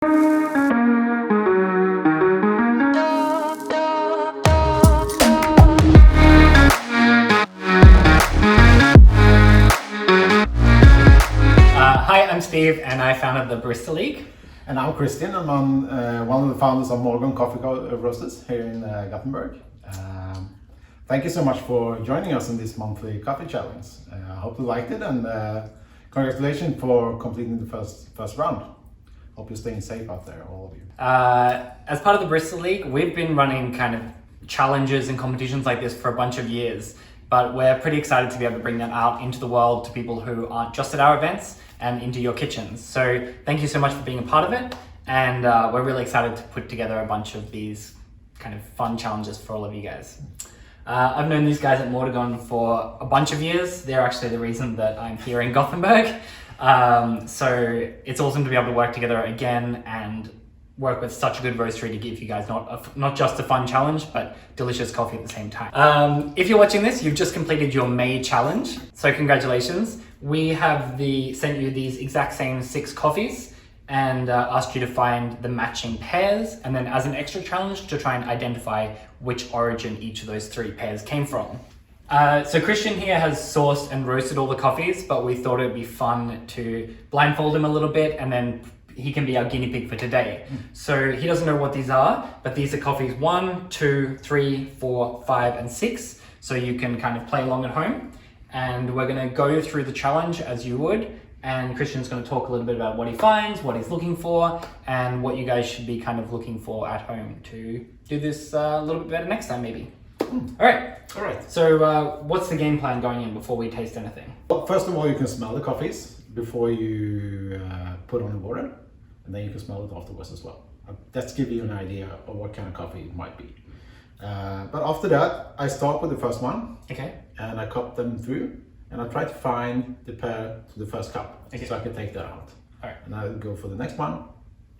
Hi, I'm Steve and I founded the Barista League. And I'm Christian. I'm one of the founders of Morgon Coffee Roasters here in Gothenburg. Thank you so much for joining us in this monthly coffee challenge. I hope you liked it, and congratulations for completing the first round. Hope you're staying safe out there, all of you. As part of the Barista League, we've been running kind of challenges and competitions like this for a bunch of years, but we're pretty excited to be able to bring them out into the world to people who aren't just at our events and into your kitchens. So thank you so much for being a part of it, and we're really excited to put together a bunch of these kind of fun challenges for all of you guys. I've known these guys at Morgon for a bunch of years. They're actually the reason that I'm here in Gothenburg. So it's awesome to be able to work together again and work with such a good roastery to give you guys not just a fun challenge, but delicious coffee at the same time. If you're watching this, you've just completed your May challenge, so congratulations. We have sent you these exact same 6 coffees and asked you to find the matching pairs, and then as an extra challenge to try and identify which origin each of those 3 pairs came from. So Christian here has sourced and roasted all the coffees, but we thought it'd be fun to blindfold him a little bit, and then he can be our guinea pig for today. So he doesn't know what these are, but these are coffees 1, 2, 3, 4, 5, and 6. So you can kind of play along at home. And we're gonna go through the challenge as you would. And Christian's gonna talk a little bit about what he finds, what he's looking for, and what you guys should be kind of looking for at home to do this a little bit better next time, maybe. All right. So what's the game plan going in before we taste anything? Well, first of all, you can smell the coffees before you put on the water, and then you can smell it afterwards as well. That's give you an idea of what kind of coffee it might be. But after that, I start with the first one. Okay. And I cup them through, and I try to find the pair to the first cup, so I can take that out. All right. And I'll go for the next one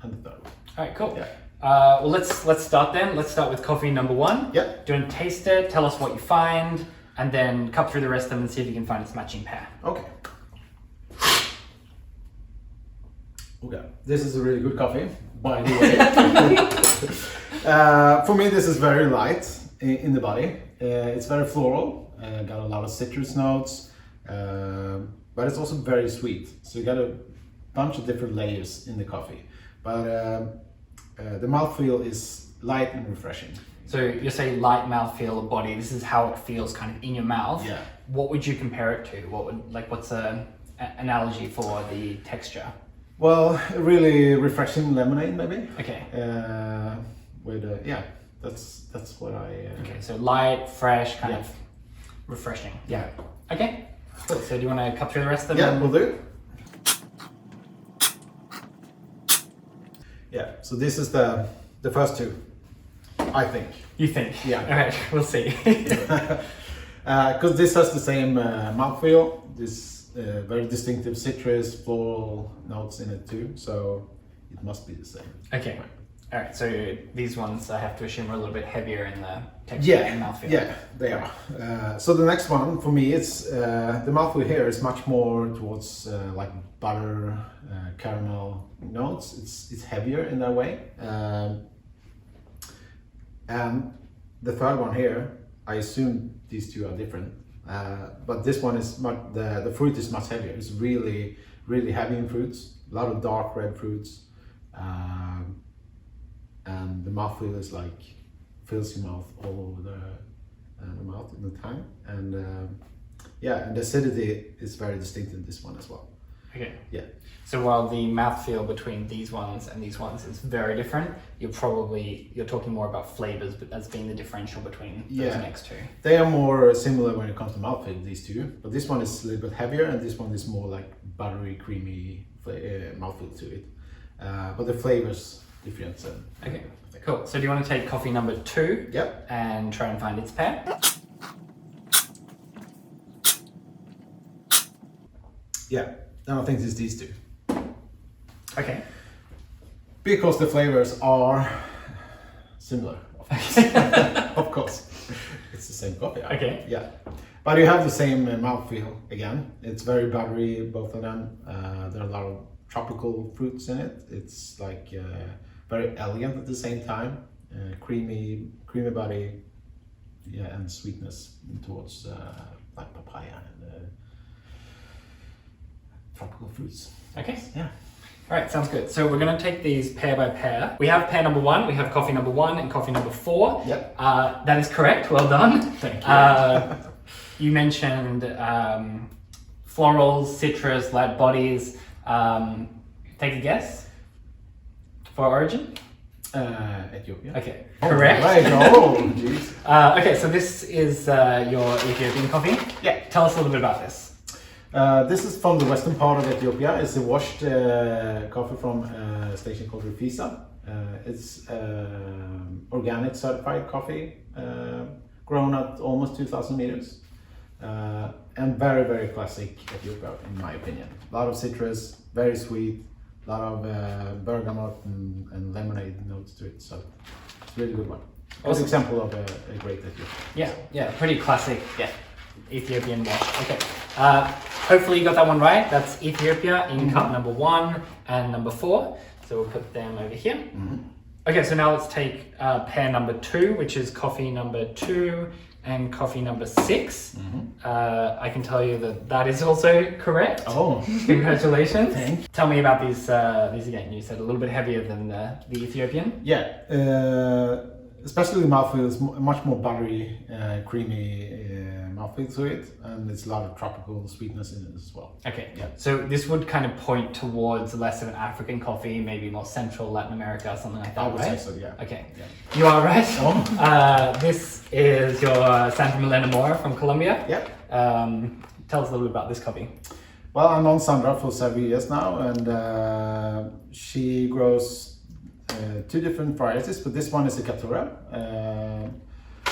and the third one. All right, cool. Yeah. Well, let's start then. Let's start with coffee number 1. Yeah. Do you want to taste it? Tell us what you find, and then cup through the rest of them and see if you can find its matching pair. Okay. Okay. This is a really good coffee, by the way. For me, this is very light in the body. It's very floral. Got a lot of citrus notes, but it's also very sweet. So you got a bunch of different layers in the coffee. But the mouthfeel is light and refreshing. So you say light mouthfeel, body. This is how it feels kind of in your mouth. Yeah. What would you compare it to? What's an analogy for the texture? Well, really refreshing lemonade, maybe. Okay. That's what I. Okay, so light, fresh, kind of refreshing. Yeah. Okay. Cool. So do you want to cup through the rest of them? Yeah, we'll do. Yeah. So this is the first 2, I think. You think? Yeah. All right. We'll see. Because this has the same mouthfeel. This very distinctive citrus, floral notes in it too. So it must be the same. Okay. All right, so these ones I have to assume are a little bit heavier in the texture and mouthfeel. Yeah, they are. So the next one for me, it's the mouthfeel here is much more towards like butter, caramel notes. It's heavier in that way. And the third one here, I assume these 2 are different. But this one is the fruit is much heavier. It's really, really heavy in fruits. A lot of dark red fruits. And the mouthfeel is like fills your mouth all over the mouth in the tongue, and and the acidity is very distinct in this one as well. Okay. Yeah. So while the mouthfeel between these ones and these ones is very different, you're talking more about flavors, but that's being the differential between those next 2. They are more similar when it comes to mouthfeel, these 2, but this one is a little bit heavier, and this one is more like buttery, creamy mouthfeel to it. But the flavors different. Okay, cool. So do you want to take coffee number 2? Yep. And try and find its pair? Yeah, and I think it's these 2. Okay. Because the flavors are similar, of course. It's the same coffee. Okay. Yeah. But you have the same mouthfeel again. It's very buttery, both of them. There are a lot of tropical fruits in it. It's like very elegant at the same time, creamy body, yeah, and sweetness towards like papaya and tropical fruits. Okay. Yeah. All right, sounds good. So we're going to take these pair by pair. We have pair number 1, we have coffee number 1 and coffee number 4. Yep. That is correct. Well done. Thank you. You mentioned florals, citrus, light bodies. Take a guess for origin. Ethiopia. Okay, Oh, correct. right. Oh, jeez. Okay, so this is your Ethiopian coffee. Yeah. Tell us a little bit about this. This is from the western part of Ethiopia. It's a washed coffee from a station called Rufisa. It's organic certified coffee, grown at almost 2,000 meters. And very, very classic Ethiopia, in my opinion. A lot of citrus, very sweet, a lot of bergamot and lemonade notes to it. So it's a really good one. Awesome. An example of a great Ethiopian. Yeah, pretty classic. Yeah. Ethiopian wash. Okay. Hopefully you got that one right. That's Ethiopia in cup number 1 and number 4. So we'll put them over here. Okay, so now let's take pair number 2, which is coffee number 2 and coffee number 6. I can tell you that that is also correct. Oh, Congratulations. Thanks. Tell me about these again. You said a little bit heavier than the Ethiopian. yeah. Especially the mouthfeel is much more buttery, creamy mouthfeel to it, and there's a lot of tropical sweetness in it as well. Okay, Yeah. so this would kind of point towards less of an African coffee, maybe more Central Latin America, something like that, I would right? say so, yeah. Okay, Yeah. you are right. Oh. This is your Santa Milena Mora from Colombia. Yep. Tell us a little bit about this coffee. Well, I've known Sandra for several years now, and she grows 2 different varieties, but this one is a Caturra.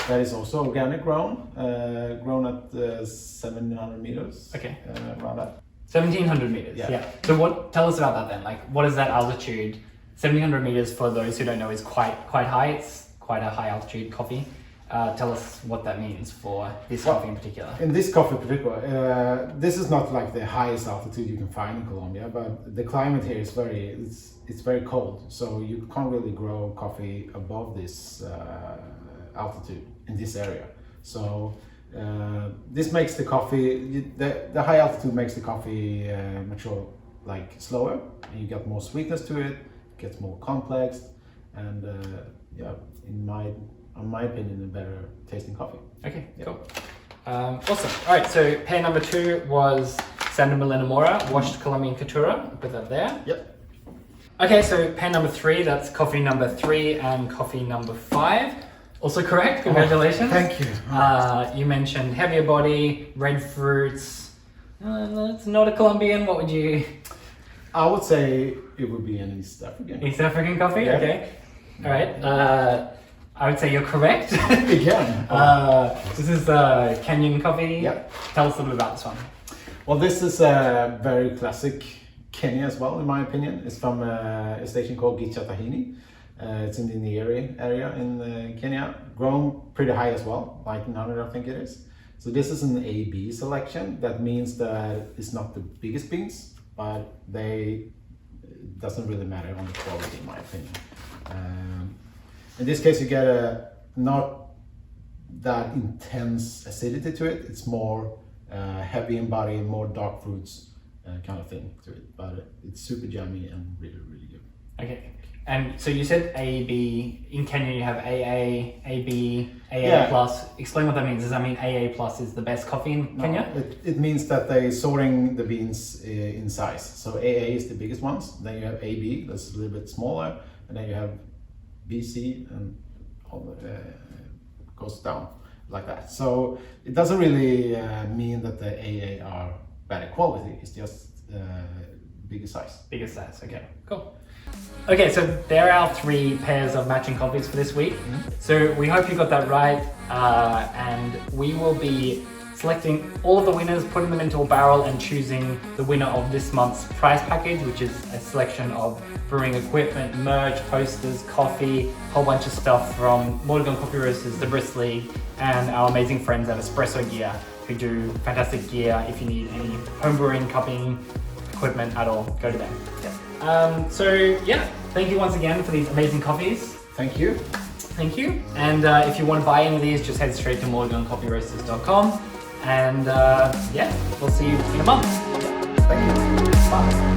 That is also organic grown at 700 meters. Okay. Around that. 1,700 meters. Yeah. So tell us about that then. Like, what is that altitude? 1,700 meters, for those who don't know, is quite high. It's quite a high altitude coffee. Tell us what that means for this coffee in particular. In this coffee in particular, this is not like the highest altitude you can find in Colombia, but the climate here is it's very cold, so you can't really grow coffee above this altitude in this area. So this makes the coffee, the high altitude makes the coffee mature like slower, and you get more sweetness to it, gets more complex, and yeah, in my opinion, a better tasting coffee. Okay, Yeah. cool. Awesome. All right, so pair number 2 was Santa Milena Mora, washed Colombian Caturra. Put that there. Yep. Okay, so pair number 3, that's coffee number 3 and coffee number 5. Also correct, congratulations. Thank you. You mentioned heavier body, red fruits. It's not a Colombian, what would you... I would say it would be an East African. East African coffee? Yeah. Okay. All right. I would say you're correct. Again. This is Kenyan coffee. Yep. Tell us a little bit about this one. Well, this is a very classic Kenya as well, in my opinion. It's from a station called Gichatahini. It's in the Nyeri area in Kenya. Grown pretty high as well, 1900 I think it is. So this is an AB selection. That means that it's not the biggest beans, but it doesn't really matter on the quality, in my opinion. In this case, you get a not that intense acidity to it. It's more heavy in body, more dark fruits kind of thing to it. But it's super jammy and really, really good. Okay. And so you said AB. In Kenya you have AA, AB, AA Yeah. plus. Explain what that means. Does that mean AA plus is the best coffee in Kenya? It means that they're sorting the beans in size. So AA is the biggest ones. Then you have AB, that's a little bit smaller. And then you have BC and all goes down like that. So it doesn't really mean that the AA are better quality. It's just bigger size. Bigger size. Okay, cool. Okay, so there are 3 pairs of matching coffees for this week. So we hope you got that right, and we will be selecting all of the winners, putting them into a barrel and choosing the winner of this month's prize package, which is a selection of brewing equipment, merch, posters, coffee, a whole bunch of stuff from Morgan Coffee Roasters, the Briss League, and our amazing friends at Espresso Gear, who do fantastic gear. If you need any homebrewing, cupping equipment at all, go to them. So yeah, thank you once again for these amazing coffees. Thank you. Thank you. And if you want to buy any of these, just head straight to morgancoffeeroasters.com. And yeah, we'll see you in a month. Thank you. Bye.